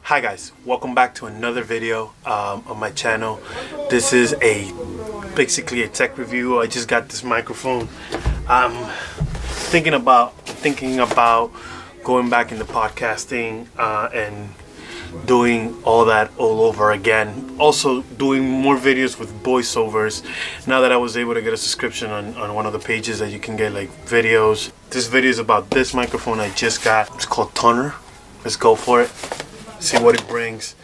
Hi guys, welcome back to another video on my channel. This is basically a tech review. I just got this microphone. I'm thinking about going back into podcasting and doing all that all over again. Also doing more videos with voiceovers now that I was able to get a subscription on one of the pages that you can get like videos. This video is about this microphone I just got. It's called Tonor. Let's go for it. See what it brings.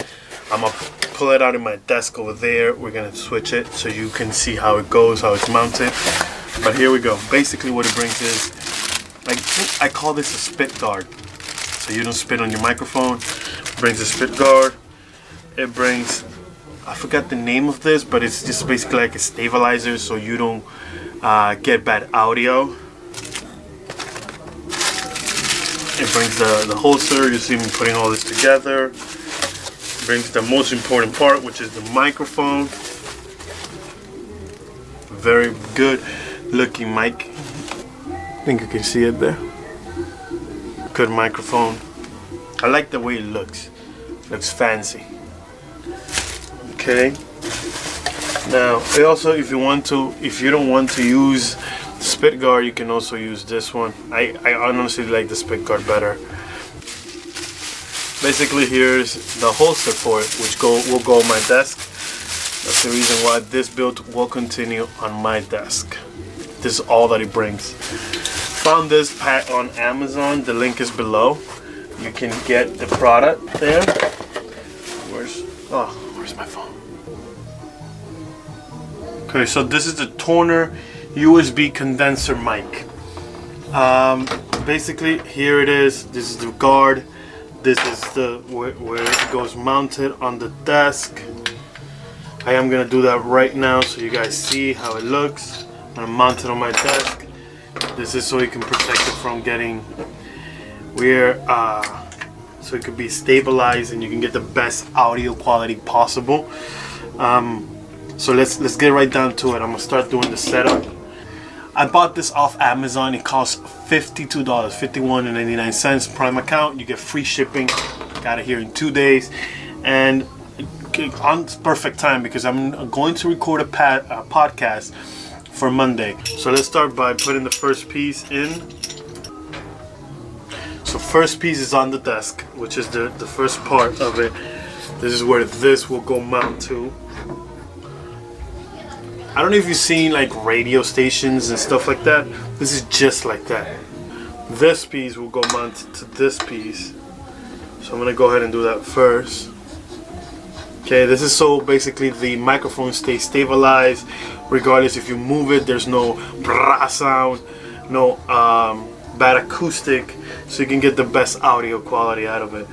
I'm gonna pull it out of my desk over there. We're gonna switch it so you can see how it goes, how it's mounted. But here we go. Basically what it brings is, I call this a spit guard. So you don't spit on your microphone. It brings a spit guard. It brings, I forgot the name of this, but it's just basically like a stabilizer so you don't get bad audio. It brings the holster. You see me putting all this together. It brings the most important part, which is the microphone. Very good looking mic. I think you can see it there. Good microphone. I like the way it looks. Looks fancy. Okay. Now, it also, if you don't want to use spit guard, you can also use this one. I honestly like the spit guard better. Basically, here's the holster for it, which will go on my desk. That's the reason why this build will continue on my desk. This is all that it brings. Found this pack on Amazon. The link is below. You can get the product there. Where's my phone? Okay, so this is the Tonor USB condenser mic. Basically, here it is. This is the guard. This is the where it goes mounted on the desk. I am gonna do that right now so you guys see how it looks. I'm mounted on my desk. This is so you can protect it from getting so it could be stabilized and you can get the best audio quality possible. So let's get right down to it. I'm gonna start doing the setup. I bought this off Amazon. It costs $52, $51.99 Prime account. You get free shipping. Got it here in 2 days, and on perfect time because I'm going to record a podcast for Monday. So let's start by putting the first piece in. So first piece is on the desk, which is the first part of it. This is where this will go mount to. I don't know if you've seen like radio stations and stuff like that. This is just like that. This piece will go mounted to this piece. So I'm gonna go ahead and do that first. Okay, this is so basically the microphone stays stabilized regardless if you move it. There's no brah sound, no bad acoustic, so you can get the best audio quality out of it.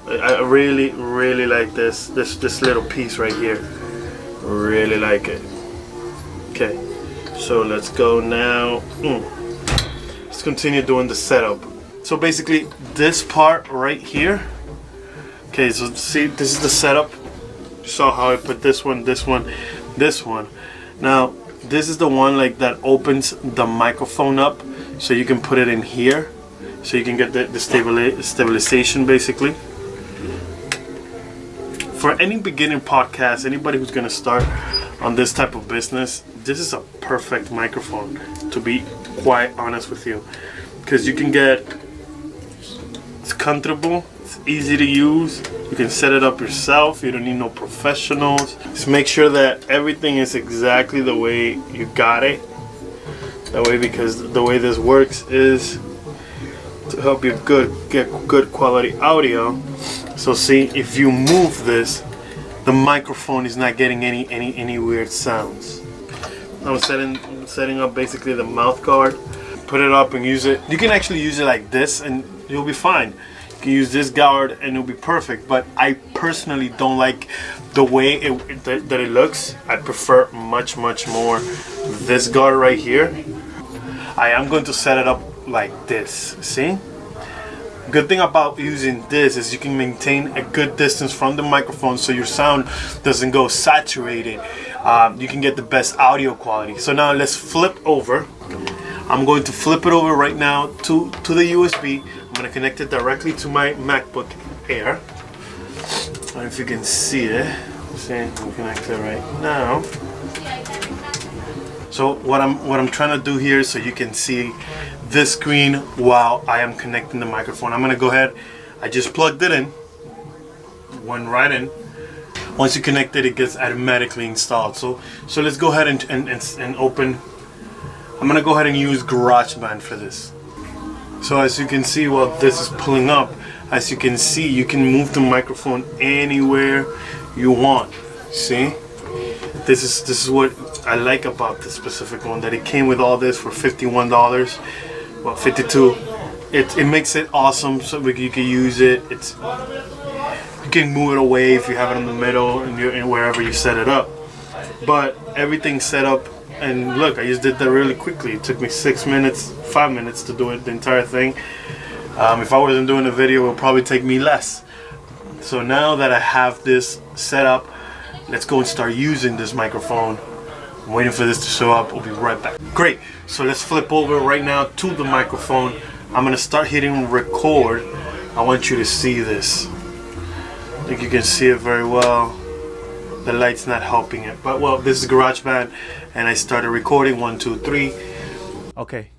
I really like this little piece right here. Really like it. Okay, so let's go now. Let's continue doing the setup. So basically this part right here. Okay, so see, this is the setup. You saw how I put this one. Now this is the one like that opens the microphone up so you can put it in here so you can get the stabilization basically. For any beginning podcast, anybody who's gonna start on this type of business, this is a perfect microphone, to be quite honest with you, because you can it's comfortable, it's easy to use, you can set it up yourself, you don't need no professionals. Just make sure that everything is exactly the way you got it. That way, because the way this works is to help you get good quality audio. So see, if you move this, the microphone is not getting any weird sounds. I'm setting up basically the mouth guard. Put it up and use it. You can actually use it like this and you'll be fine. You can use this guard and it'll be perfect. But I personally don't like the way that it looks. I prefer much more this guard right here. I am going to set it up like this. See? Good thing about using this is you can maintain a good distance from the microphone so your sound doesn't go saturated. You can get the best audio quality. So now let's flip over. I'm going to flip it over right now to the USB. I'm going to connect it directly to my MacBook Air. don't know if you can see it. See, I'm connected right now. So what I'm trying to do here, so you can see this screen while I am connecting the microphone. I'm gonna go ahead. I just plugged it in. Went right in. Once you connect it, it gets automatically installed. So let's go ahead and open. I'm gonna go ahead and use GarageBand for this. So as you can see, while this is pulling up, as you can see, you can move the microphone anywhere you want. See? This is what I like about this specific one, that it came with all this for $51. Well, $52. It makes it awesome, so you can use it. You can move it away if you have it in the middle and wherever you set it up. But everything's set up, and look, I just did that really quickly. It took me 5 minutes to do it, the entire thing. If I wasn't doing a video, it would probably take me less. So now that I have this set up, let's go and start using this microphone. I'm waiting for this to show up. We'll be right back. Great. So let's flip over right now to the microphone. I'm going to start hitting record. I want you to see this. I think you can see it very well. The light's not helping it. But well, this is GarageBand, and I started recording. 1, 2, 3. Okay.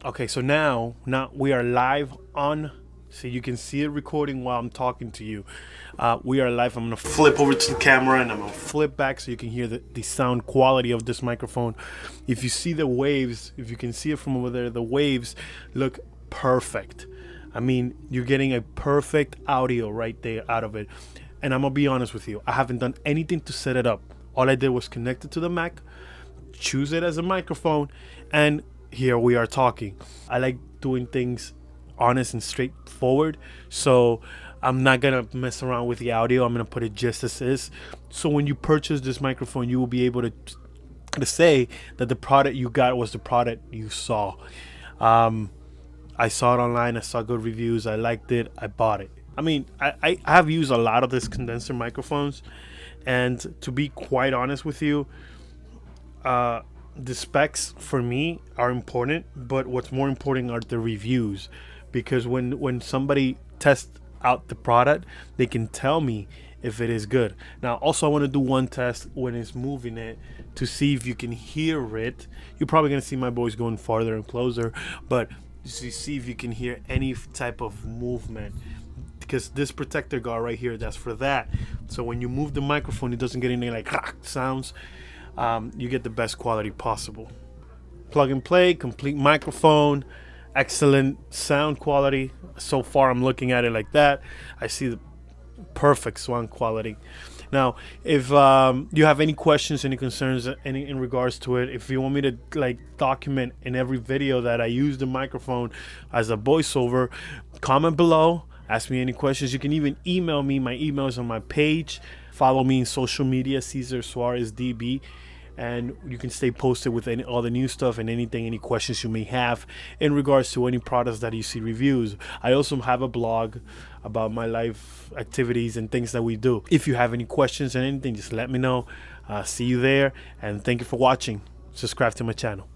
Okay, so now we are live on. So you can see it recording while I'm talking to you. We are live. I'm gonna flip over to the camera and I'm gonna flip back so you can hear the sound quality of this microphone. If you see the waves, if you can see it from over there, the waves look perfect. I mean, you're getting a perfect audio right there out of it. And I'm gonna be honest with you, I haven't done anything to set it up. All I did was connect it to the Mac, choose it as a microphone, and here we are talking. I like doing things honest and straightforward, so I'm not gonna mess around with the audio. I'm gonna put it just as is. So when you purchase this microphone, you will be able to say that the product you got was the product you saw. I saw it online, I saw good reviews, I liked it, I bought it. I mean, I have used a lot of this condenser microphones, and to be quite honest with you, the specs for me are important, but what's more important are the reviews, because when somebody tests out the product, they can tell me if it is good. Now also, I want to do one test when it's moving it to see if you can hear it. You're probably gonna see my voice going farther and closer, but to see if you can hear any type of movement, because this protector guard right here, that's for that. So when you move the microphone, it doesn't get any like sounds. You get the best quality possible. Plug and play, complete microphone, excellent sound quality. So far I'm looking at it like that. I see the perfect sound quality. Now if you have any questions, any concerns, any in regards to it, if you want me to like document in every video that I use the microphone as a voiceover, comment below, ask me any questions. You can even email me. My email is on my page. Follow me in social media, Cesar Suarez DB, and you can stay posted with all the new stuff and any questions you may have in regards to any products that you see reviews. I also have a blog about my life activities and things that we do. If you have any questions and anything, just let me know. See you there, and thank you for watching. Subscribe to my channel.